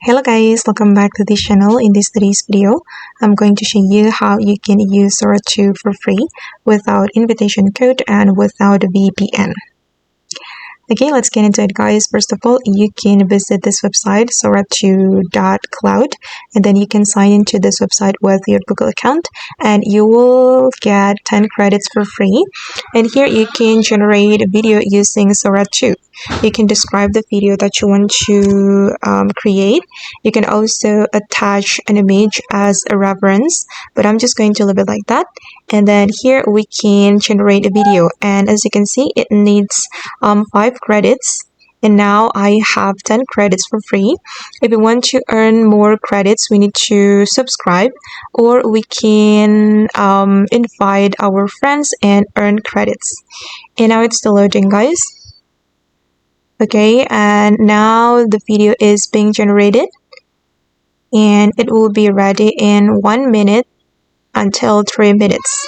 Hello guys, welcome back to this channel. In today's video, I'm going to show you how you can use Sora 2 for free without invitation code and without a VPN. Okay, let's get into it guys. First of all, you can visit this website sora2.cloud, and then you can sign into this website with your Google account and you will get 10 credits for free. And here you can generate a video using Sora 2. You can describe the video that you want to create. You can also attach an image as a reference, but I'm just going to leave it like that. And then here we can generate a video, and as you can see, it needs 5 credits, and now I have 10 credits for free. If we want to earn more credits, we need to subscribe, or we can invite our friends and earn credits. And now it's still loading guys. Okay, and now the video is being generated and it will be ready in 1 minute until 3 minutes.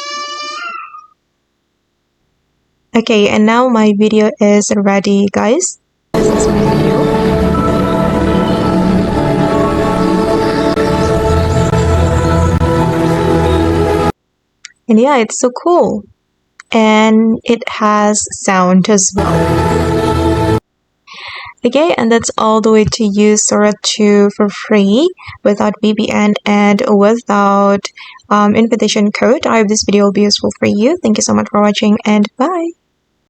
Okay, and now my video is ready guys. This is my video. And yeah, it's so cool. And it has sound as well. Okay, and that's all the way to use Sora 2 for free without VPN and without invitation code. I hope this video will be useful for you. Thank you so much for watching and bye.